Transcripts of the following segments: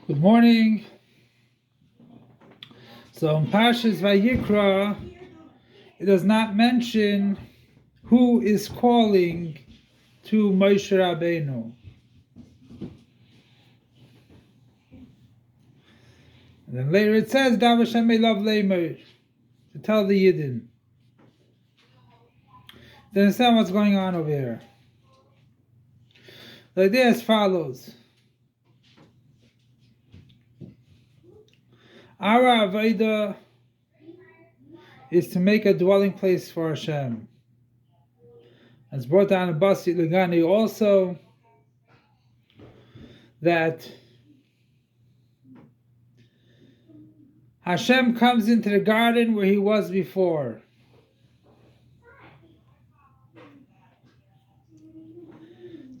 Good morning. So in Parshas Vayikra, it does not mention who is calling to Moshe Rabbeinu. And then later it says, Dav Hashem Elav Leimer, to tell the Yidden. To understand what's going on over here. The idea is as follows. Our Avodah is to make a dwelling place for Hashem. As brought down in Basi Lugani also, that Hashem comes into the garden where he was before.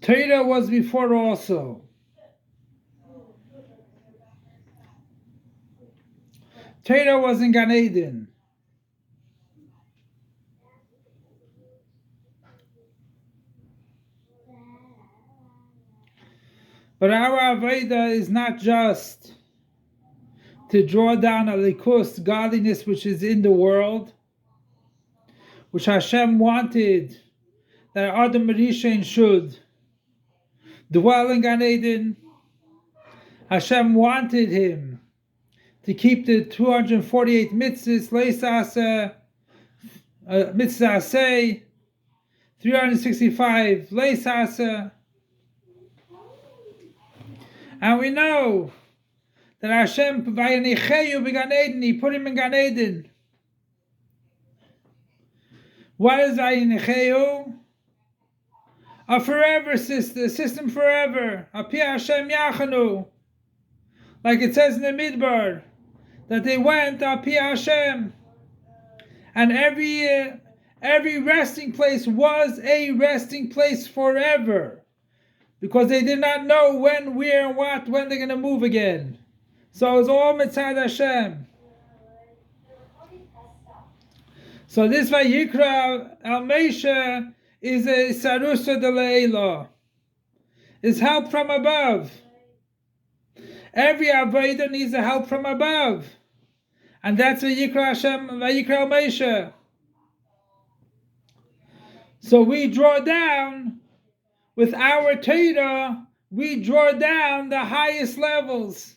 Torah was before also. Torah was in Gan Eden. But our Avodah is not just to draw down a likus, godliness which is in the world, which Hashem wanted that Adam Rishon should dwell in Gan Eden. Hashem wanted him to keep the 248 mitzvahs, mitzvah aseh, 365 leisasa. And we know that Hashem, he put him in Gan Eden. What is Vayinecheyu? A forever system forever. Api Hashem Yachanu. Like it says in the Midbar, that they went Api Hashem. And every resting place was a resting place forever. Because they did not know when, where, and when they're going to move again. So it's all mitzad Hashem. So this Vayikra al Moshe is a sarusa de leila. Is help from above. Every avodah needs a help from above. And that's Vayikra Hashem, Vayikra al Moshe. So we draw down, with our Torah, we draw down the highest levels.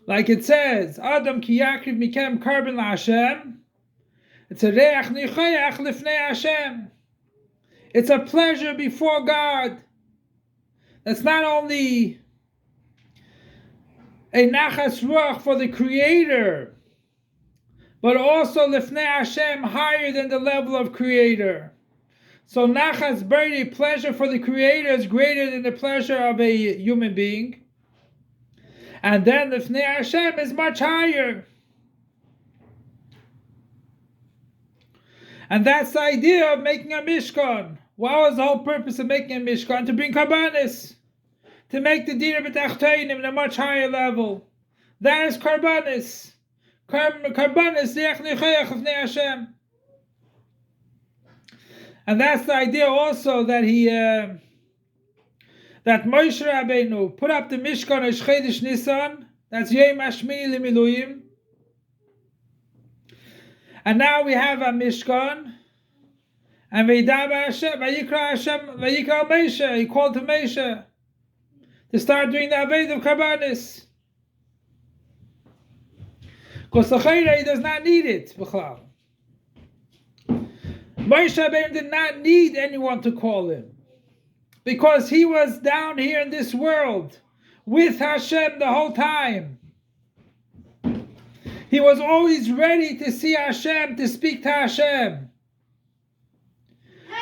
Like it says, Adam ki yakriv mikem karban laHashem. It's a reach nichayach lifnei Hashem. It's a pleasure before God. That's not only a nachas ruach for the Creator, but also lifnei Hashem, higher than the level of Creator. So nachas b'rei, pleasure for the Creator, is greater than the pleasure of a human being. And then lifnei Hashem is much higher. And that's the idea of making a mishkan. What was the whole purpose of making a mishkan? To bring karbanis. To make the dira b'tachtonim at a much higher level. That is karbanis. Karbanis liach nichayach lifnei Hashem. And that's the idea also that that Moshe Rabbeinu put up the Mishkan on Chodesh Nisan. That's Yom Hashmini Lemiluyim. And now we have a Mishkan. And Vayidaba Hashem, Vayikra Hashem, Vayikra Moshe. He called to Moshe to start doing the Avodah of Karbanis. Because the Chayra, he does not need it. Moshe Rabbeinu did not need anyone to call him, because he was down here in this world with Hashem the whole time. He was always ready to see Hashem, to speak to Hashem.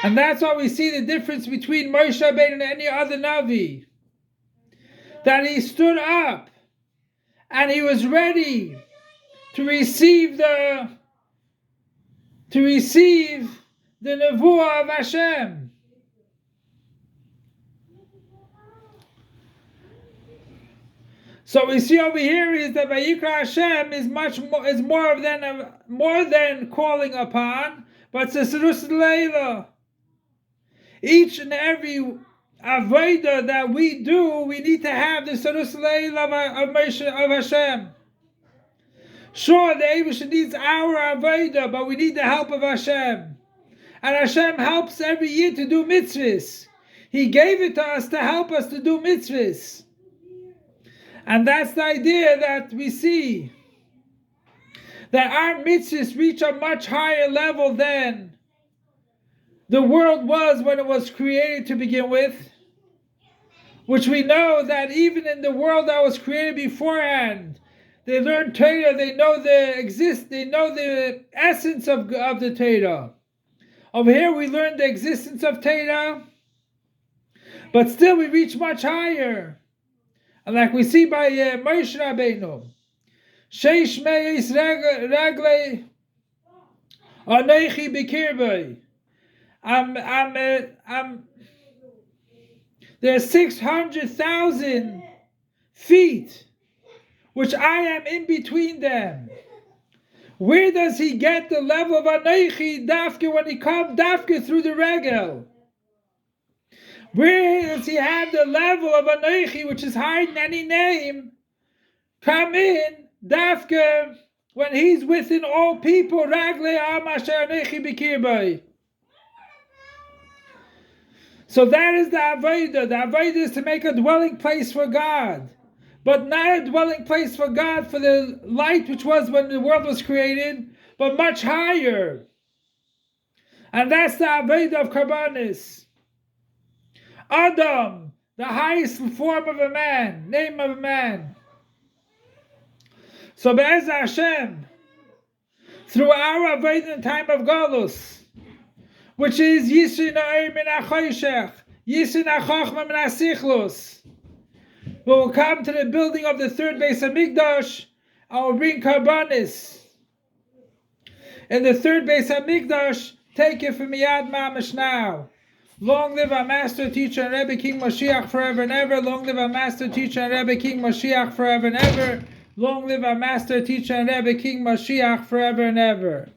And that's why we see the difference between Moshe Rabbeinu and any other Navi. That he stood up and he was ready to receive the nevuah of Hashem. So we see over here is that Vayikra Hashem is more than calling upon, but it's a Serus Leila. Each and every avodah that we do, we need to have the Sarus Leil of Hashem. Sure, the Eibush needs our avodah, but we need the help of Hashem. And Hashem helps every year to do mitzvahs. He gave it to us to help us to do mitzvahs. And that's the idea that we see. That our mitzvahs reach a much higher level than the world was when it was created to begin with. Which we know that even in the world that was created beforehand, they learn Torah, they know the essence of the Torah. Over here we learn the existence of Torah, but still we reach much higher. And like we see by Moshe Rabbeinu, Sheish meis raglei anochi b'kirbei. There's 600,000 feet, which I am in between them. Where does he get the level of anochi dafke when he comes dafke through the regel? Where does he have the level of anochi, which is higher than any name, come in dafke when he's within all people? Ragle am asher anochi b'kirbei. So that is the avodah. The avodah is to make a dwelling place for God. But not a dwelling place for God for the light which was when the world was created, but much higher. And that's the avodah of Karbanis. Adam, the highest form of a man, name of a man. So Be'ez Hashem, through our avodah in time of Galus, which is Yisrin Ha'or min HaChoshech, Yisrin HaChochma min HaSichlus, we will come to the building of the third Beis HaMikdash and will bring Karbanis. In the third Beis HaMikdash, take it from Miyad Mamash now. Long live our Master, Teacher, and Rebbe King Mashiach forever and ever. Long live our Master, Teacher, and Rebbe King Mashiach forever and ever. Long live our Master, Teacher, and Rebbe King Mashiach forever and ever.